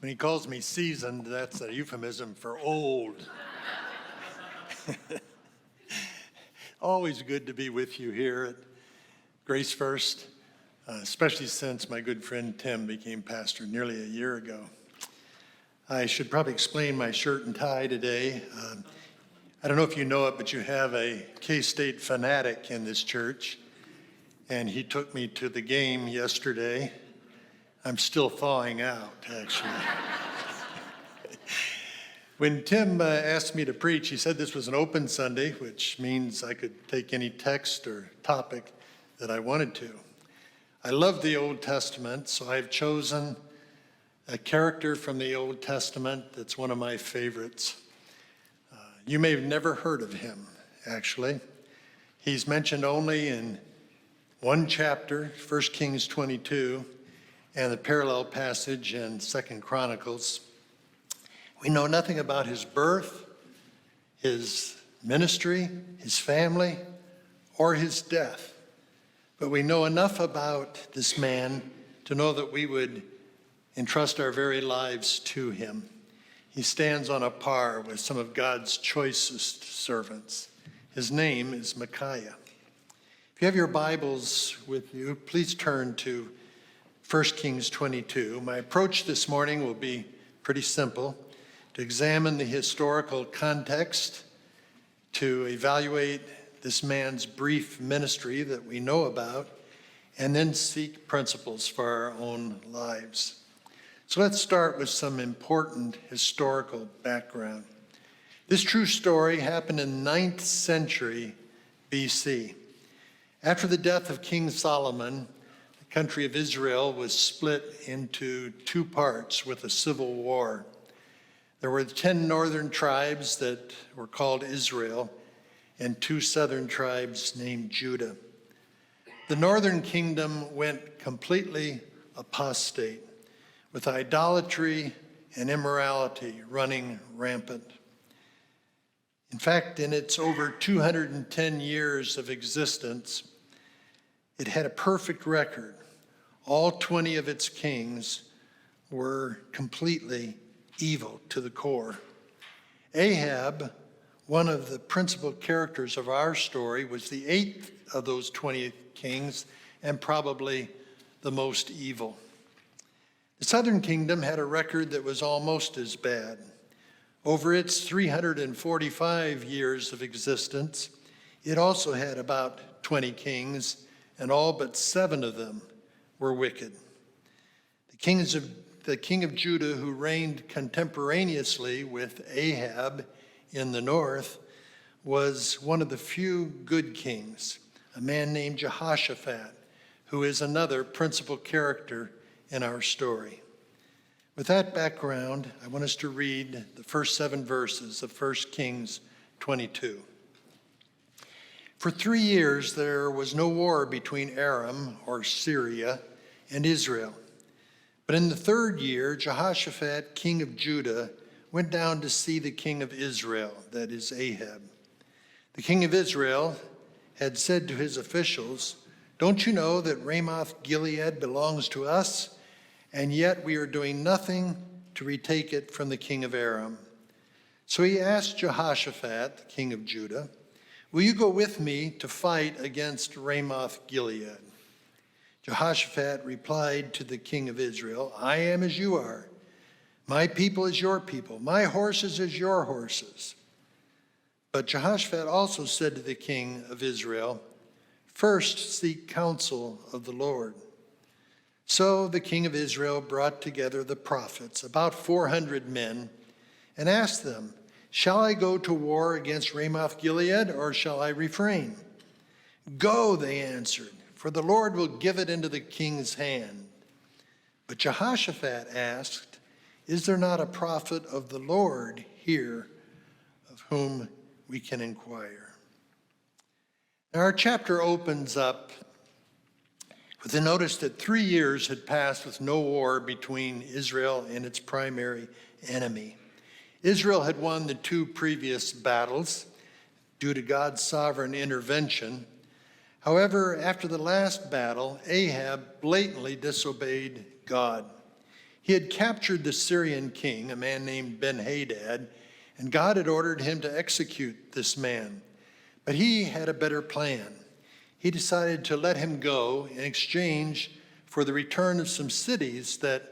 When he calls me seasoned, that's a euphemism for old. Always good to be with you here at Grace First, especially since my good friend Tim became pastor nearly a year ago. I should probably explain my shirt and tie today. I don't know if you know it, but you have a K-State fanatic in this church, and he took me to the game yesterday. I'm still thawing out, actually. When Tim asked me to preach, he said this was an open Sunday, which means I could take any text or topic that I wanted to. I love the Old Testament, so I've chosen a character from the Old Testament that's one of my favorites. You may have never heard of him, actually. He's mentioned only in one chapter, 1 Kings 22, and the parallel passage in 2 Chronicles. We know nothing about his birth, his ministry, his family, or his death. But we know enough about this man to know that we would entrust our very lives to him. He stands on a par with some of God's choicest servants. His name is Micaiah. If you have your Bibles with you, please turn to 1 Kings 22. My approach this morning will be pretty simple: to examine the historical context, to evaluate this man's brief ministry that we know about, and then seek principles for our own lives. So let's start with some important historical background. This true story happened in the 9th century BC. After the death of King Solomon, the country of Israel was split into two parts with a civil war. There were 10 northern tribes that were called Israel and 2 southern tribes named Judah. The northern kingdom went completely apostate, with idolatry and immorality running rampant. In fact, in its over 210 years of existence, it had a perfect record. All 20 of its kings were completely evil to the core. Ahab, one of the principal characters of our story, was the 8th of those 20 kings and probably the most evil. The southern kingdom had a record that was almost as bad. Over its 345 years of existence, it also had about 20 kings, and all but 7 of them were wicked. The king of Judah, who reigned contemporaneously with Ahab in the north, was one of the few good kings, a man named Jehoshaphat, who is another principal character in our story. With that background, I want us to read the first 7 verses of 1 Kings 22. For 3 years there was no war between Aram, or Syria, and Israel. But in the 3rd year, Jehoshaphat, king of Judah, went down to see the king of Israel, that is Ahab. The king of Israel had said to his officials, "Don't you know that Ramoth-Gilead belongs to us, and yet we are doing nothing to retake it from the king of Aram?" So he asked Jehoshaphat, the king of Judah, "Will you go with me to fight against Ramoth-Gilead?" Jehoshaphat replied to the king of Israel, "I am as you are. My people is your people. My horses as your horses." But Jehoshaphat also said to the king of Israel, "First seek counsel of the Lord." So the king of Israel brought together the prophets, about 400 men, and asked them, "Shall I go to war against Ramoth-Gilead, or shall I refrain?" "Go," they answered, "for the Lord will give it into the king's hand." But Jehoshaphat asked, "Is there not a prophet of the Lord here of whom we can inquire?" Now our chapter opens up with the notice that 3 years had passed with no war between Israel and its primary enemy. Israel had won the 2 previous battles due to God's sovereign intervention. However, after the last battle, Ahab blatantly disobeyed God. He had captured the Syrian king, a man named Ben-Hadad, and God had ordered him to execute this man. But he had a better plan. He decided to let him go in exchange for the return of some cities that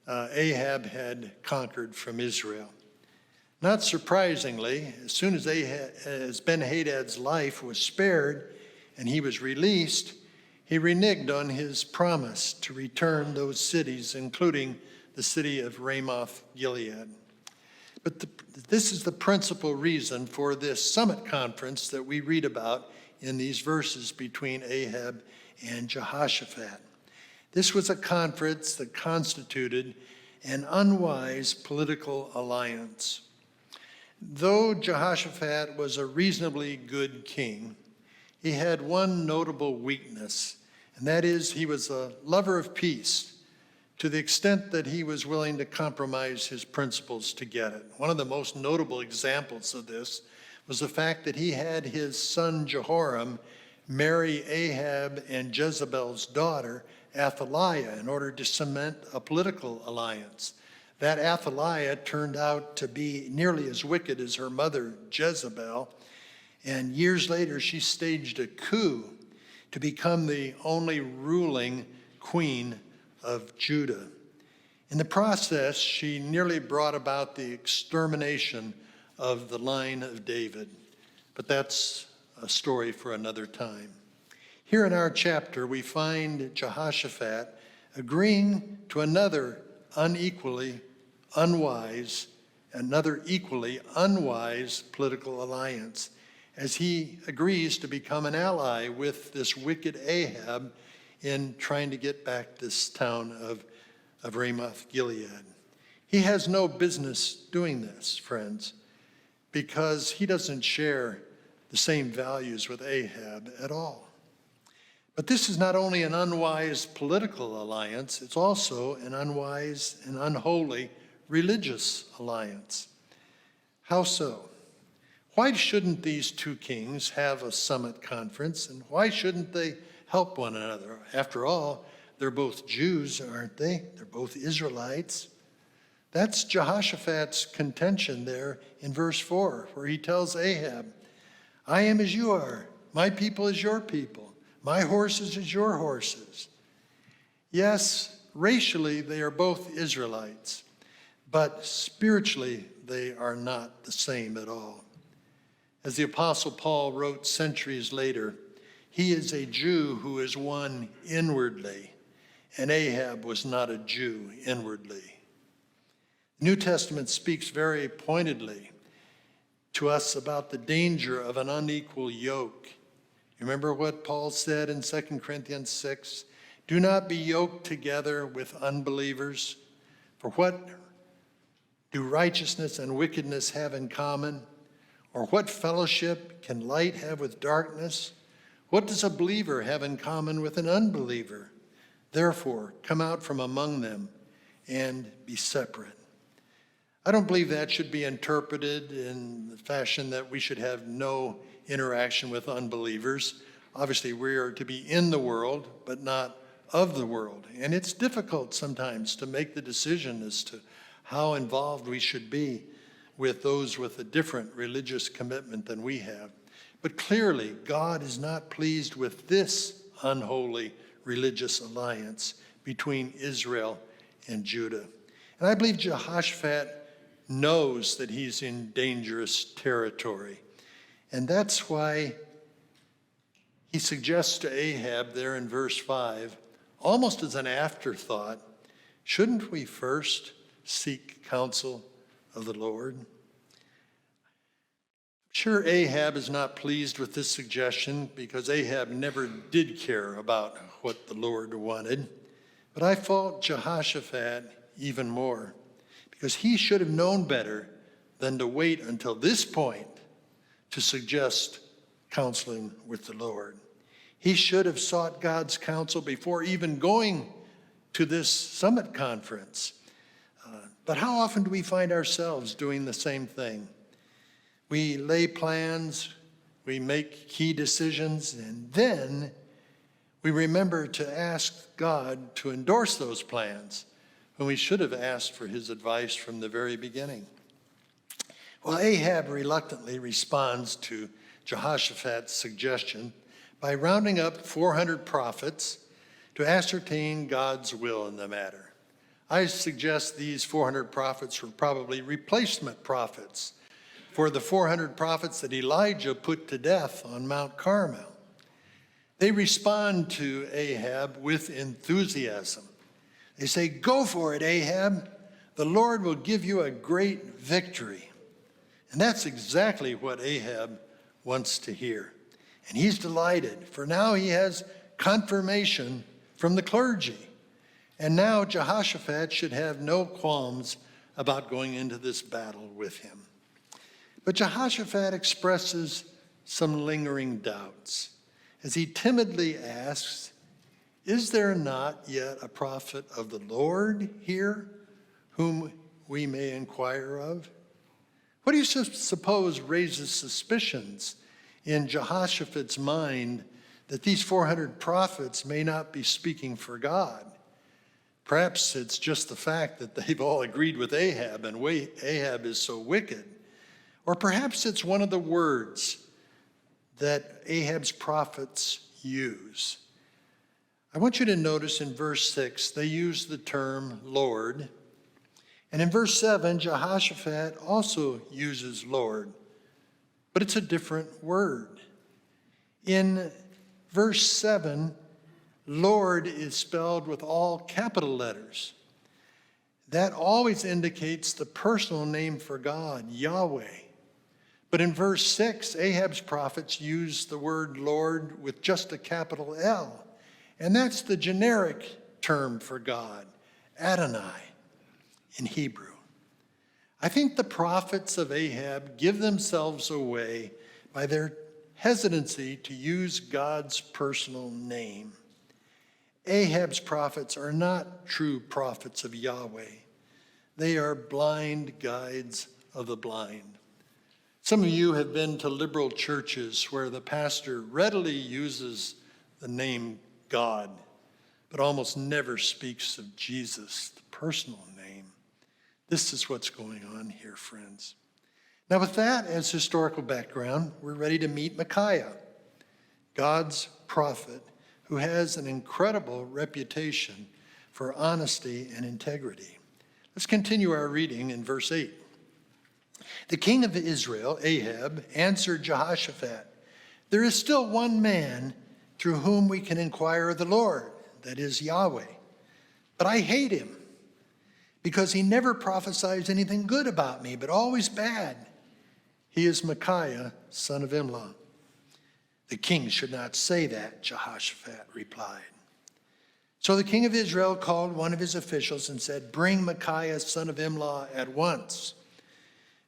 Ahab had conquered from Israel. Not surprisingly, as soon as Ben-Hadad's life was spared and he was released, he reneged on his promise to return those cities, including the city of Ramoth-Gilead. But this is the principal reason for this summit conference that we read about in these verses between Ahab and Jehoshaphat. This was a conference that constituted an unwise political alliance. Though Jehoshaphat was a reasonably good king, he had one notable weakness, and that is he was a lover of peace to the extent that he was willing to compromise his principles to get it. One of the most notable examples of this was the fact that he had his son Jehoram marry Ahab and Jezebel's daughter, Athaliah, in order to cement a political alliance. That Athaliah turned out to be nearly as wicked as her mother, Jezebel, and years later she staged a coup to become the only ruling queen of Judah. In the process, she nearly brought about the extermination of the line of David, but that's a story for another time. Here in our chapter, we find Jehoshaphat agreeing to another equally unwise political alliance as he agrees to become an ally with this wicked Ahab in trying to get back this town of Ramoth-Gilead. He has no business doing this, friends, because he doesn't share the same values with Ahab at all. But this is not only an unwise political alliance, it's also an unwise and unholy religious alliance. How so? Why shouldn't these two kings have a summit conference, and why shouldn't they help one another? After all, they're both Jews, aren't they? They're both Israelites. That's Jehoshaphat's contention there in verse 4, where he tells Ahab, I am as you are, my people is your people, my horses is your horses. Yes, racially they are both Israelites, but spiritually they are not the same at all. As the Apostle Paul wrote centuries later, he is a Jew who is one inwardly, and Ahab was not a Jew inwardly. The New Testament speaks very pointedly to us about the danger of an unequal yoke. You remember what Paul said in 2 Corinthians 6? Do not be yoked together with unbelievers. For what do righteousness and wickedness have in common? Or what fellowship can light have with darkness? What does a believer have in common with an unbeliever? Therefore, come out from among them and be separate. I don't believe that should be interpreted in the fashion that we should have no interaction with unbelievers. Obviously, we are to be in the world, but not of the world. And it's difficult sometimes to make the decision as to how involved we should be with those with a different religious commitment than we have. But clearly, God is not pleased with this unholy religious alliance between Israel and Judah. And I believe Jehoshaphat knows that he's in dangerous territory. And that's why he suggests to Ahab there in verse 5, almost as an afterthought, shouldn't we first seek counsel of the Lord? Sure, Ahab is not pleased with this suggestion because Ahab never did care about what the Lord wanted. But I fault Jehoshaphat even more because he should have known better than to wait until this point to suggest counseling with the Lord. He should have sought God's counsel before even going to this summit conference. But how often do we find ourselves doing the same thing? We lay plans, we make key decisions, and then we remember to ask God to endorse those plans. when we should have asked for his advice from the very beginning? Well, Ahab reluctantly responds to Jehoshaphat's suggestion by rounding up 400 prophets to ascertain God's will in the matter. I suggest these 400 prophets were probably replacement prophets for the 400 prophets that Elijah put to death on Mount Carmel. They respond to Ahab with enthusiasm. They say, "Go for it, Ahab. The Lord will give you a great victory." And that's exactly what Ahab wants to hear. And he's delighted, for now he has confirmation from the clergy. And now Jehoshaphat should have no qualms about going into this battle with him. But Jehoshaphat expresses some lingering doubts as he timidly asks, "Is there not yet a prophet of the Lord here whom we may inquire of?" What do you suppose raises suspicions in Jehoshaphat's mind that these 400 prophets may not be speaking for God? Perhaps it's just the fact that they've all agreed with Ahab and Ahab is so wicked. Or perhaps it's one of the words that Ahab's prophets use. I want you to notice in verse 6, they use the term Lord. And in verse 7, Jehoshaphat also uses Lord, but it's a different word. In verse 7, Lord is spelled with all capital letters. That always indicates the personal name for God, Yahweh. But in verse 6, Ahab's prophets use the word Lord with just a capital L. And that's the generic term for God, Adonai in Hebrew. I think the prophets of Ahab give themselves away by their hesitancy to use God's personal name. Ahab's prophets are not true prophets of Yahweh. They are blind guides of the blind. Some of you have been to liberal churches where the pastor readily uses the name God, but almost never speaks of Jesus, the personal name. This is what's going on here, friends. Now, with that as historical background, we're ready to meet Micaiah, God's prophet, who has an incredible reputation for honesty and integrity. Let's continue our reading in verse 8. The king of Israel, Ahab, answered Jehoshaphat, "There is still one man through whom we can inquire of the Lord, that is Yahweh. But I hate him, because he never prophesies anything good about me, but always bad. He is Micaiah, son of Imlah." "The king should not say that," Jehoshaphat replied. So the king of Israel called one of his officials and said, "Bring Micaiah, son of Imlah, at once."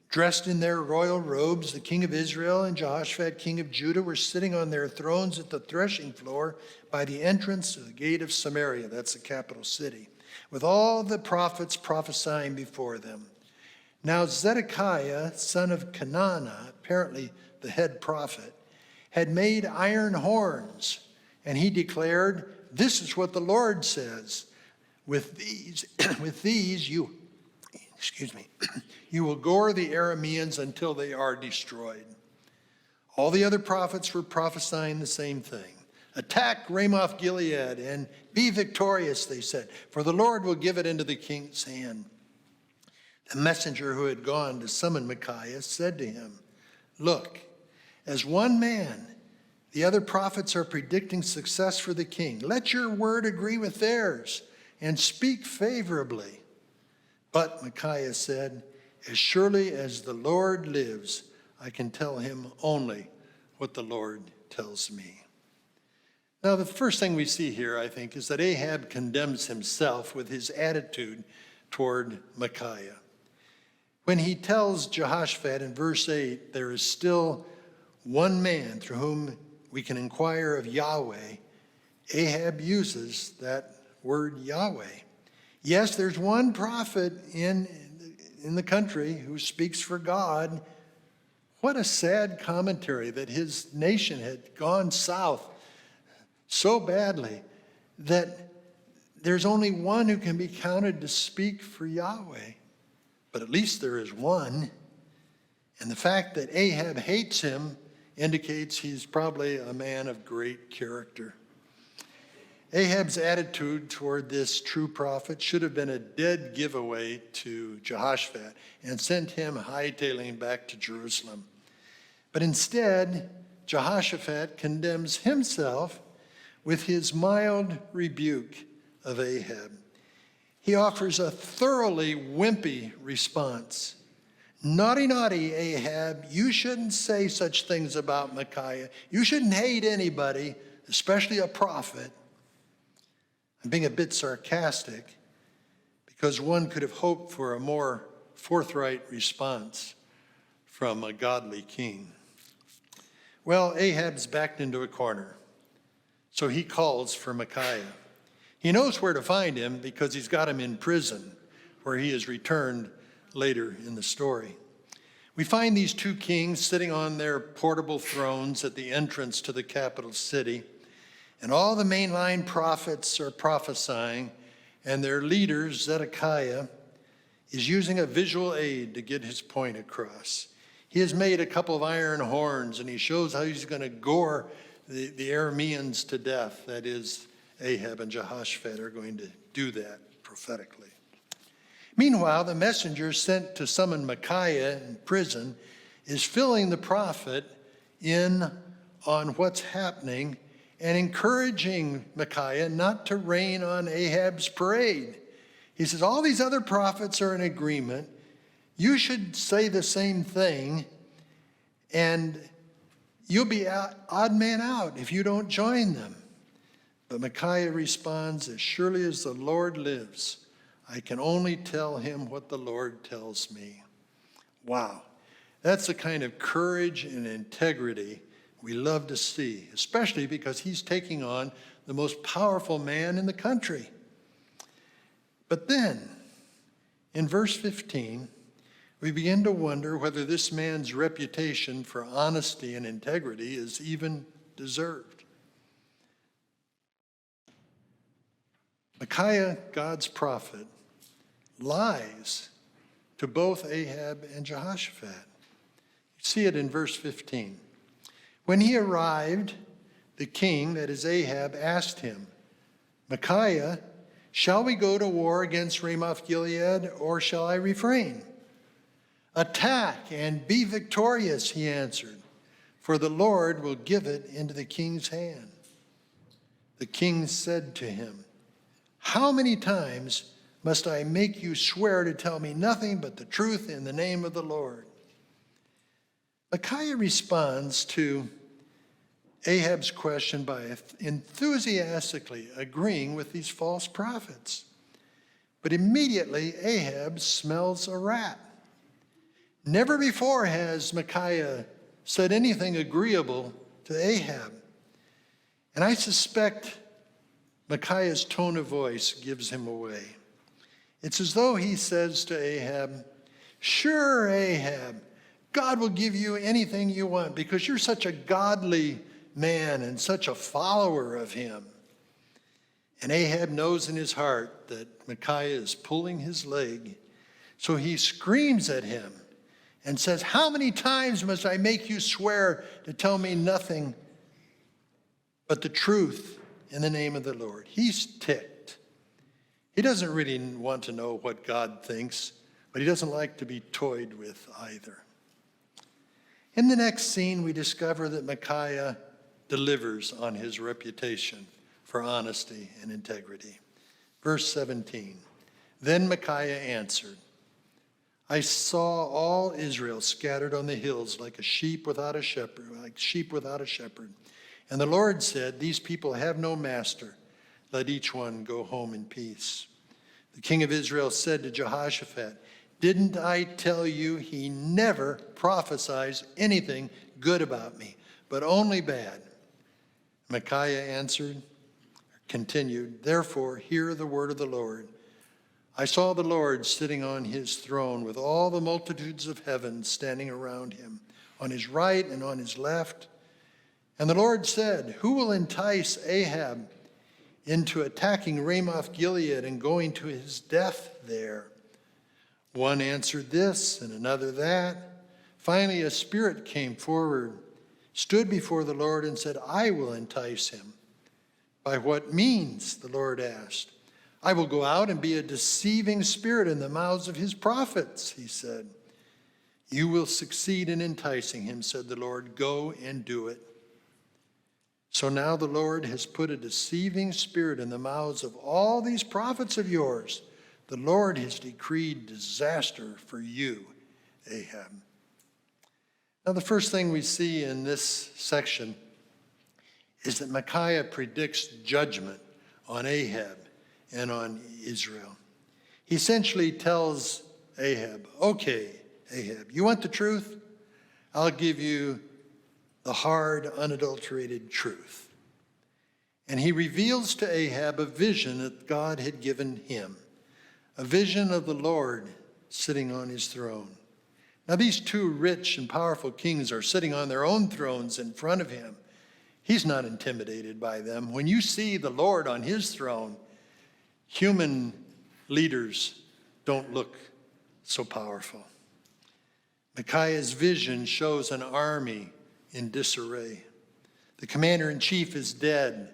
Dressed in their royal robes, the king of Israel and Jehoshaphat, king of Judah, were sitting on their thrones at the threshing floor by the entrance to the gate of Samaria, that's the capital city, with all the prophets prophesying before them. Now Zedekiah, son of Kenana, apparently the head prophet, had made iron horns, and he declared, "This is what the Lord says, with these you will gore the Arameans until they are destroyed." All the other prophets were prophesying the same thing. "Attack Ramoth Gilead and be victorious," they said, "for the Lord will give it into the king's hand." The messenger who had gone to summon Micaiah said to him, "Look, as one man, the other prophets are predicting success for the king. Let your word agree with theirs and speak favorably." But Micaiah said, "As surely as the Lord lives, I can tell him only what the Lord tells me." Now, the first thing we see here, I think, is that Ahab condemns himself with his attitude toward Micaiah. When he tells Jehoshaphat in verse 8, there is still one man through whom we can inquire of Yahweh, Ahab uses that word Yahweh. Yes, there's one prophet in the country who speaks for God. What a sad commentary that his nation had gone south so badly that There's only one who can be counted to speak for Yahweh, but at least there is one. And the fact that Ahab hates him indicates he's probably a man of great character. Ahab's attitude toward this true prophet should have been a dead giveaway to Jehoshaphat and sent him hightailing back to Jerusalem. But instead, Jehoshaphat condemns himself with his mild rebuke of Ahab. He offers a thoroughly wimpy response. Naughty, naughty, Ahab, you shouldn't say such things about Micaiah. You shouldn't hate anybody, especially a prophet. I'm being a bit sarcastic because one could have hoped for a more forthright response from a godly king. Well, Ahab's backed into a corner, so he calls for Micaiah. He knows where to find him because he's got him in prison, where he is returned later in the story. We find these two kings sitting on their portable thrones at the entrance to the capital city, and all the mainline prophets are prophesying, and their leader, Zedekiah, is using a visual aid to get his point across. He has made a couple of iron horns, and he shows how he's going to gore the Arameans to death. That is, Ahab and Jehoshaphat are going to do that prophetically. Meanwhile, the messenger sent to summon Micaiah in prison is filling the prophet in on what's happening and encouraging Micaiah not to rain on Ahab's parade. He says, all these other prophets are in agreement. You should say the same thing, and you'll be odd man out if you don't join them. But Micaiah responds, as surely as the Lord lives, I can only tell him what the Lord tells me. Wow, that's the kind of courage and integrity we love to see, especially because he's taking on the most powerful man in the country. But then, in verse 15, we begin to wonder whether this man's reputation for honesty and integrity is even deserved. Micaiah, God's prophet, lies to both Ahab and Jehoshaphat. You see it in verse 15. When he arrived, the king, that is Ahab, asked him, Micaiah, shall we go to war against Ramoth-Gilead, or shall I refrain? Attack and be victorious, he answered, for the Lord will give it into the king's hand. The king said to him, how many times must I make you swear to tell me nothing but the truth in the name of the Lord? Micaiah responds to Ahab's question by enthusiastically agreeing with these false prophets. But immediately Ahab smells a rat. Never before has Micaiah said anything agreeable to Ahab. And I suspect Micaiah's tone of voice gives him away. It's as though he says to Ahab, sure, Ahab, God will give you anything you want because you're such a godly man and such a follower of him. And Ahab knows in his heart that Micaiah is pulling his leg, so he screams at him and says, how many times must I make you swear to tell me nothing but the truth in the name of the Lord? He's ticked. He doesn't really want to know what God thinks, but he doesn't like to be toyed with either. In the next scene, we discover that Micaiah delivers on his reputation for honesty and integrity. Verse 17, then Micaiah answered, I saw all Israel scattered on the hills like sheep without a shepherd. And the Lord said, these people have no master. Let each one go home in peace. The king of Israel said to Jehoshaphat, didn't I tell you he never prophesies anything good about me, but only bad? Micaiah continued, therefore hear the word of the Lord. I saw the Lord sitting on his throne with all the multitudes of heaven standing around him, on his right and on his left. And the Lord said, who will entice Ahab into attacking Ramoth Gilead and going to his death there. One answered this and another that. Finally, a spirit came forward, stood before the Lord and said, I will entice him. By what means? The Lord asked. I will go out and be a deceiving spirit in the mouths of his prophets, he said. You will succeed in enticing him, said the Lord. Go and do it. So now the Lord has put a deceiving spirit in the mouths of all these prophets of yours. The Lord has decreed disaster for you, Ahab. Now, the first thing we see in this section is that Micaiah predicts judgment on Ahab and on Israel. He essentially tells Ahab, okay, Ahab, you want the truth? I'll give you the hard, unadulterated truth. And he reveals to Ahab a vision that God had given him, a vision of the Lord sitting on his throne. Now, these two rich and powerful kings are sitting on their own thrones in front of him. He's not intimidated by them. When you see the Lord on his throne, human leaders don't look so powerful. Micaiah's vision shows an army in disarray. The commander-in-chief is dead,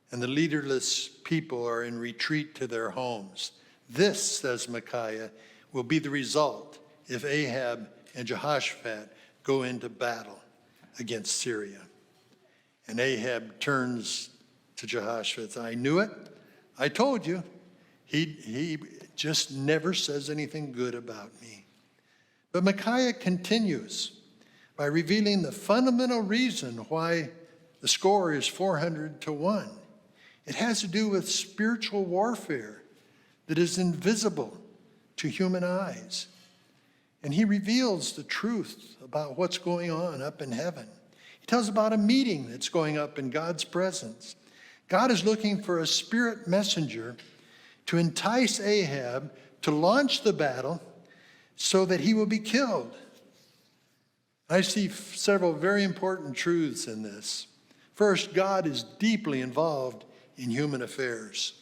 and the leaderless people are in retreat to their homes. This, says Micaiah, will be the result if Ahab and Jehoshaphat go into battle against Syria. And Ahab turns to Jehoshaphat. I knew it. I told you. He just never says anything good about me. But Micaiah continues by revealing the fundamental reason why the score is 400-1. It has to do with spiritual warfare that is invisible to human eyes. And he reveals the truth about what's going on up in heaven. He tells about a meeting that's going up in God's presence. God is looking for a spirit messenger to entice Ahab to launch the battle so that he will be killed. I see several very important truths in this. First, God is deeply involved in human affairs.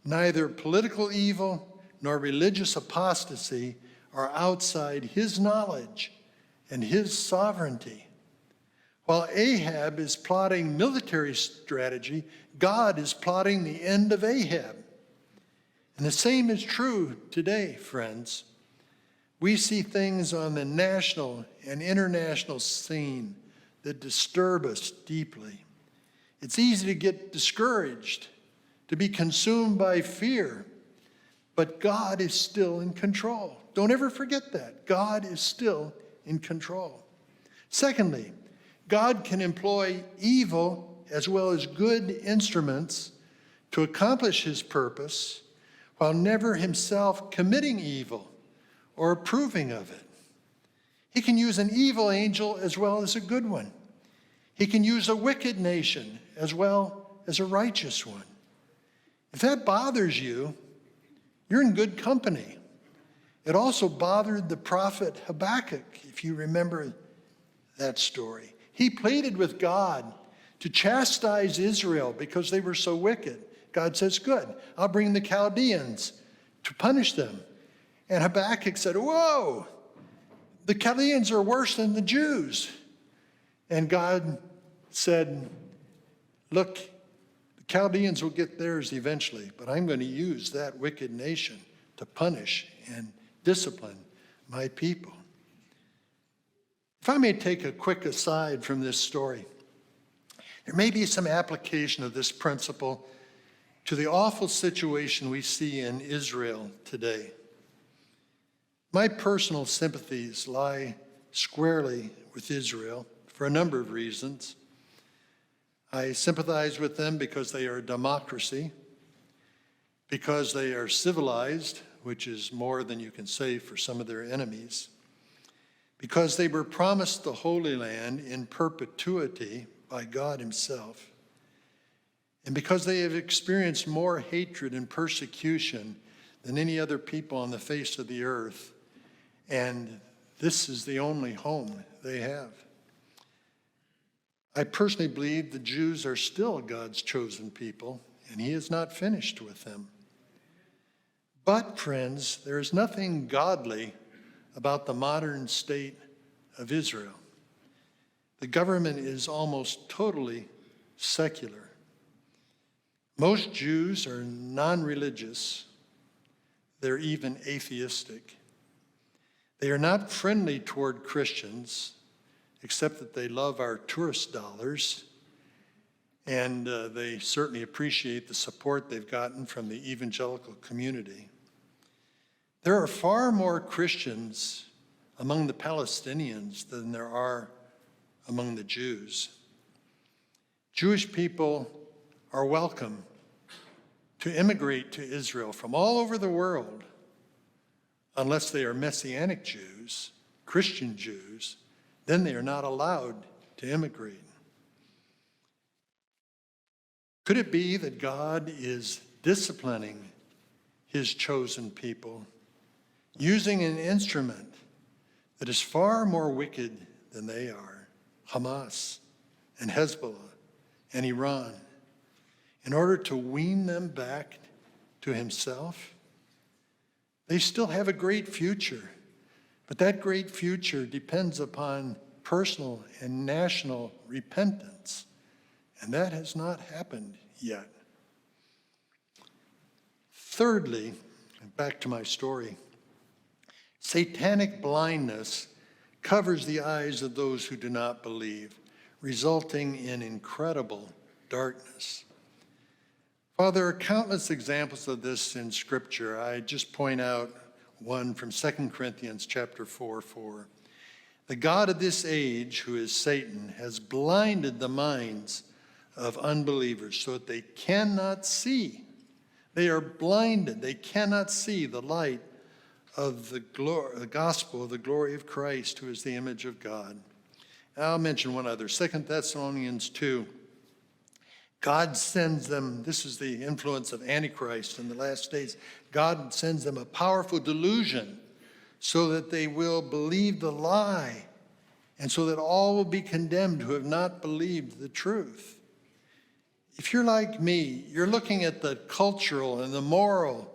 Neither political evil nor religious apostasy are outside his knowledge and his sovereignty. While Ahab is plotting military strategy, God is plotting the end of Ahab. And the same is true today, friends. We see things on the national and international scene that disturb us deeply. It's easy to get discouraged, to be consumed by fear, but God is still in control. Don't ever forget that. God is still in control. Secondly, God can employ evil as well as good instruments to accomplish his purpose while never himself committing evil or approving of it. He can use an evil angel as well as a good one. He can use a wicked nation as well as a righteous one. If that bothers you, you're in good company. It also bothered the prophet Habakkuk, if you remember that story. He pleaded with God to chastise Israel because they were so wicked. God says, good, I'll bring the Chaldeans to punish them. And Habakkuk said, whoa, the Chaldeans are worse than the Jews. And God said, look, the Chaldeans will get theirs eventually, but I'm going to use that wicked nation to punish and discipline my people. If I may take a quick aside from this story, there may be some application of this principle to the awful situation we see in Israel today. My personal sympathies lie squarely with Israel for a number of reasons. I sympathize with them because they are a democracy, because they are civilized, which is more than you can say for some of their enemies, because they were promised the Holy Land in perpetuity by God himself, and because they have experienced more hatred and persecution than any other people on the face of the earth, and this is the only home they have. I personally believe the Jews are still God's chosen people, and he is not finished with them. But, friends, there is nothing godly about the modern state of Israel. The government is almost totally secular. Most Jews are non-religious. They're even atheistic. They are not friendly toward Christians, except that they love our tourist dollars, and they certainly appreciate the support they've gotten from the evangelical community. There are far more Christians among the Palestinians than there are among the Jews. Jewish people are welcome to immigrate to Israel from all over the world, unless they are Messianic Jews, Christian Jews, then they are not allowed to immigrate. Could it be that God is disciplining his chosen people, using an instrument that is far more wicked than they are, Hamas and Hezbollah and Iran, in order to wean them back to himself? They still have a great future, but that great future depends upon personal and national repentance, and that has not happened yet. Thirdly, back to my story, satanic blindness covers the eyes of those who do not believe, resulting in incredible darkness. While there are countless examples of this in Scripture, I just point out one from 2 Corinthians chapter 4:4. The God of this age, who is Satan, has blinded the minds of unbelievers so that they cannot see. They are blinded. They cannot see the light of the gospel of the glory of Christ, who is the image of God. I'll mention one other, 2 Thessalonians 2. God sends them, this is the influence of Antichrist in the last days, God sends them a powerful delusion so that they will believe the lie, and so that all will be condemned who have not believed the truth. If you're like me, you're looking at the cultural and the moral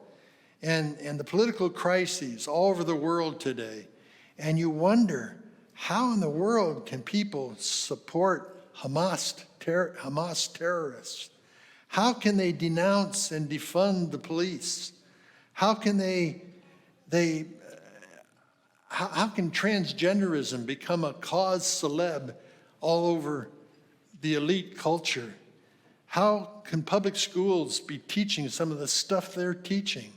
and the political crises all over the world today, and you wonder, how in the world can people support Hamas terrorists? How can they denounce and defund the police? How can how can transgenderism become a cause celeb all over the elite culture? How can public schools be teaching some of the stuff they're teaching?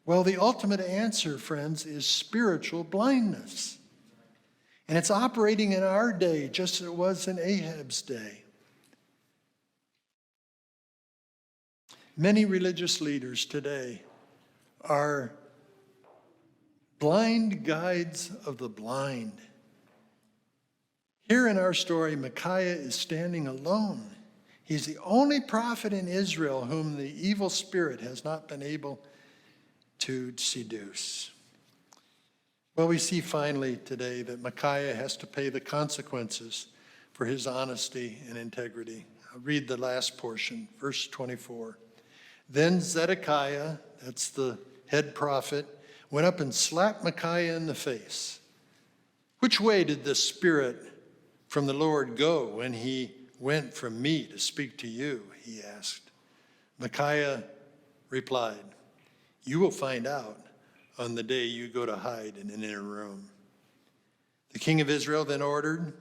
Well, the ultimate answer, friends, is spiritual blindness. And it's operating in our day just as it was in Ahab's day. Many religious leaders today are blind guides of the blind. Here in our story, Micaiah is standing alone. He's the only prophet in Israel whom the evil spirit has not been able to seduce. Well, we see finally today that Micaiah has to pay the consequences for his honesty and integrity. I'll read the last portion, verse 24. Then Zedekiah, that's the head prophet, went up and slapped Micaiah in the face. Which way did the Spirit from the Lord go when he went from me to speak to you? He asked. Micaiah replied, you will find out on the day you go to hide in an inner room. The king of Israel then ordered,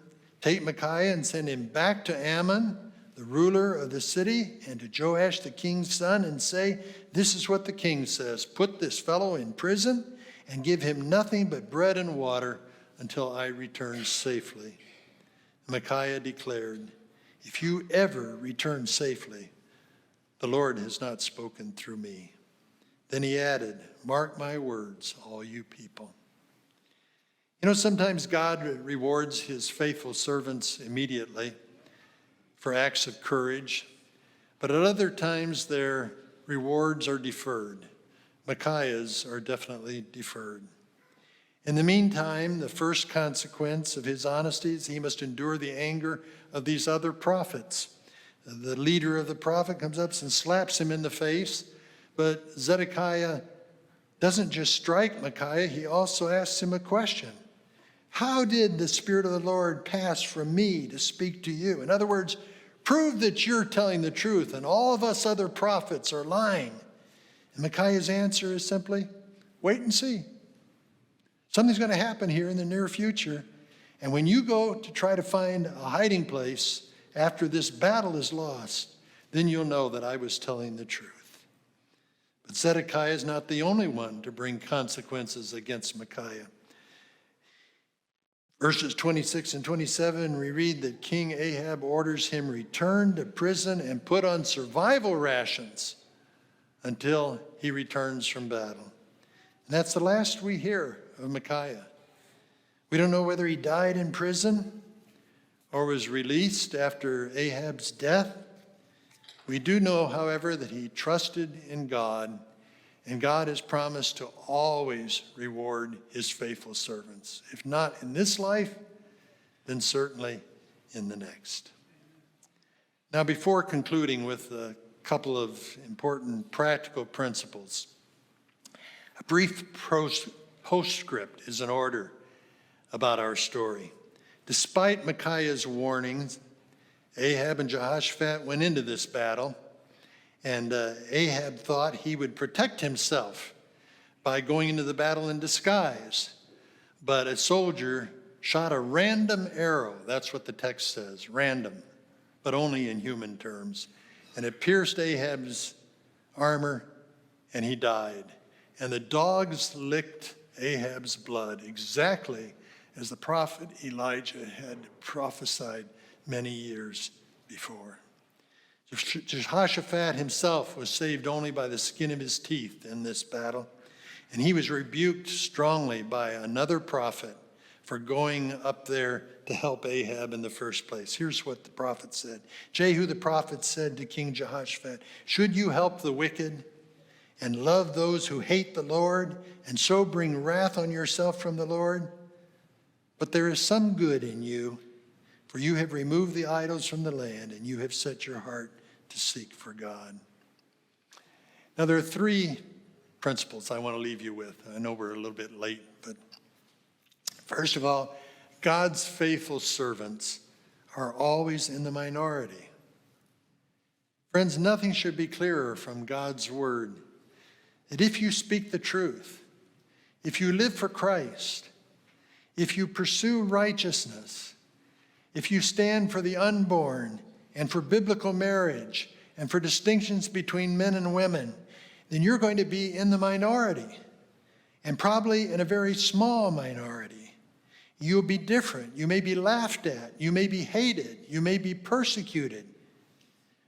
take Micaiah and send him back to Ammon, the ruler of the city, and to Joash the king's son, and say, this is what the king says, put this fellow in prison and give him nothing but bread and water until I return safely. Micaiah declared, if you ever return safely, the Lord has not spoken through me. Then he added, mark my words, all you people. You know, sometimes God rewards his faithful servants immediately for acts of courage, but at other times their rewards are deferred. Micaiah's are definitely deferred. In the meantime, the first consequence of his honesty is he must endure the anger of these other prophets. the leader of the prophet, comes up and slaps him in the face. But Zedekiah doesn't just strike Micaiah, he also asks him a question. How did the Spirit of the Lord pass from me to speak to you? In other words, prove that you're telling the truth and all of us other prophets are lying. And Micaiah's answer is simply, wait and see. Something's going to happen here in the near future. And when you go to try to find a hiding place after this battle is lost, then you'll know that I was telling the truth. But Zedekiah is not the only one to bring consequences against Micaiah. Verses 26 and 27, we read that King Ahab orders him returned to prison and put on survival rations until he returns from battle. And that's the last we hear of Micaiah. We don't know whether he died in prison or was released after Ahab's death. We do know, however, that he trusted in God, and God has promised to always reward his faithful servants. If not in this life, then certainly in the next. Now, before concluding with a couple of important practical principles, a brief postscript is in order about our story. Despite Micaiah's warnings, Ahab and Jehoshaphat went into this battle, and Ahab thought he would protect himself by going into the battle in disguise. But a soldier shot a random arrow. That's what the text says, random, but only in human terms. And it pierced Ahab's armor, and he died. And the dogs licked Ahab's blood, exactly as the prophet Elijah had prophesied many years before. Jehoshaphat himself was saved only by the skin of his teeth in this battle, and he was rebuked strongly by another prophet for going up there to help Ahab in the first place. Here's what the prophet said. Jehu the prophet said to King Jehoshaphat, should you help the wicked and love those who hate the Lord, and so bring wrath on yourself from the Lord? But there is some good in you, for you have removed the idols from the land, and you have set your heart to seek for God. Now, there are three principles I want to leave you with. I know we're a little bit late, but first of all, God's faithful servants are always in the minority. Friends, nothing should be clearer from God's word that if you speak the truth, if you live for Christ, if you pursue righteousness, if you stand for the unborn and for biblical marriage and for distinctions between men and women, then you're going to be in the minority, and probably in a very small minority. You'll be different. You may be laughed at. You may be hated. You may be persecuted.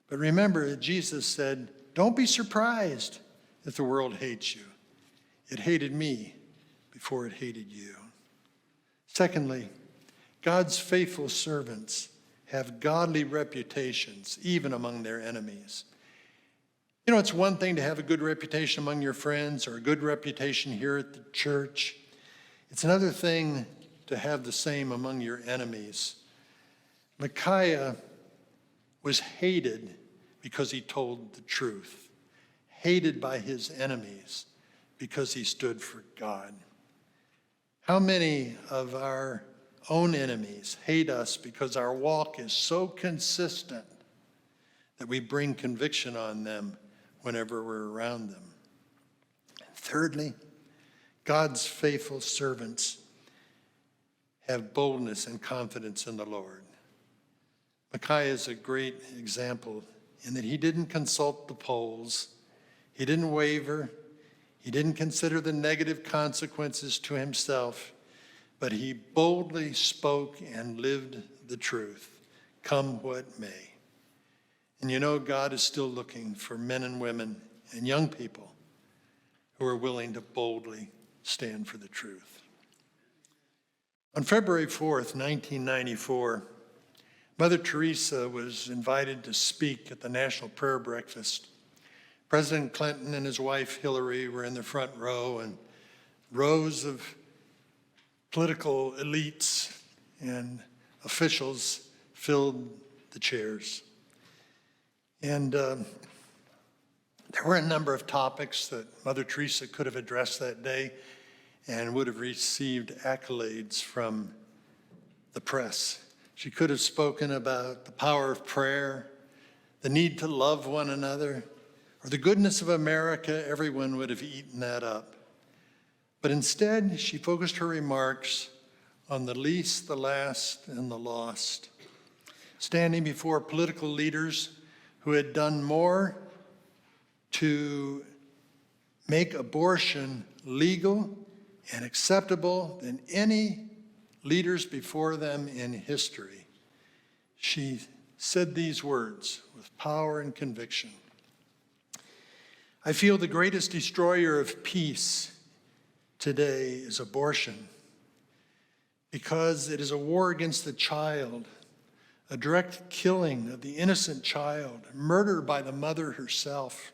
But remember that Jesus said, don't be surprised if the world hates you. It hated me before it hated you. Secondly, God's faithful servants have godly reputations, even among their enemies. You know, it's one thing to have a good reputation among your friends or a good reputation here at the church. It's another thing to have the same among your enemies. Micaiah was hated because he told the truth, hated by his enemies because he stood for God. How many of our own enemies hate us because our walk is so consistent that we bring conviction on them whenever we're around them? And thirdly, God's faithful servants have boldness and confidence in the Lord. Micaiah is a great example in that he didn't consult the polls, he didn't waver, he didn't consider the negative consequences to himself, but he boldly spoke and lived the truth, come what may. And you know, God is still looking for men and women and young people who are willing to boldly stand for the truth. On February 4th, 1994, Mother Teresa was invited to speak at the National Prayer Breakfast. President Clinton and his wife Hillary were in the front row, and rows of political elites and officials filled the chairs. And there were a number of topics that Mother Teresa could have addressed that day and would have received accolades from the press. She could have spoken about the power of prayer, the need to love one another, or the goodness of America. Everyone would have eaten that up. But instead, she focused her remarks on the least, the last, and the lost, standing before political leaders who had done more to make abortion legal and acceptable than any leaders before them in history. She said these words with power and conviction. I feel the greatest destroyer of peace today is abortion, because it is a war against the child, a direct killing of the innocent child, murder by the mother herself.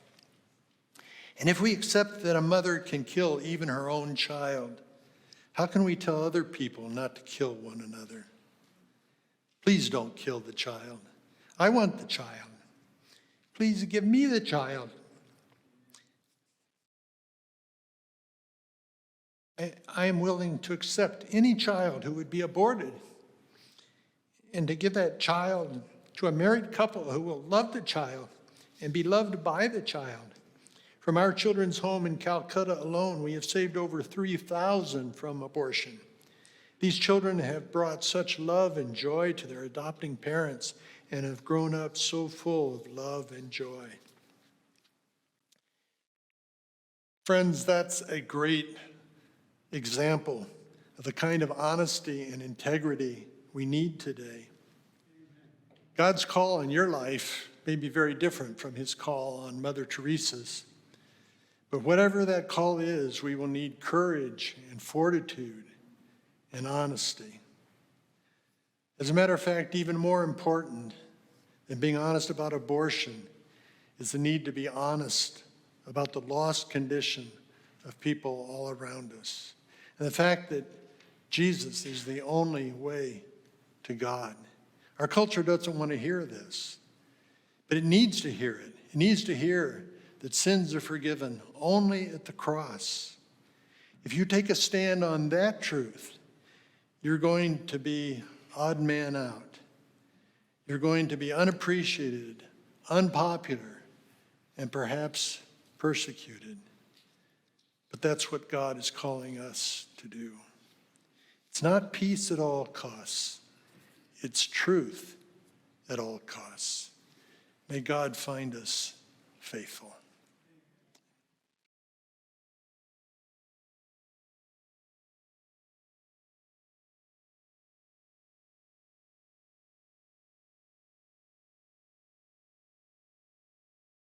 And if we accept that a mother can kill even her own child, how can we tell other people not to kill one another? Please don't kill the child. I want the child. Please give me the child. I am willing to accept any child who would be aborted and to give that child to a married couple who will love the child and be loved by the child. From our children's home in Calcutta alone, we have saved over 3,000 from abortion. These children have brought such love and joy to their adopting parents and have grown up so full of love and joy. Friends, that's a great example of the kind of honesty and integrity we need today. God's call in your life may be very different from his call on Mother Teresa's. But whatever that call is, we will need courage and fortitude and honesty. As a matter of fact, even more important than being honest about abortion is the need to be honest about the lost condition of people all around us. And the fact that Jesus is the only way to God. Our culture doesn't want to hear this, but it needs to hear it. It needs to hear that sins are forgiven only at the cross. If you take a stand on that truth, you're going to be odd man out. You're going to be unappreciated, unpopular, and perhaps persecuted. But that's what God is calling us to do. It's not peace at all costs. It's truth at all costs. May God find us faithful.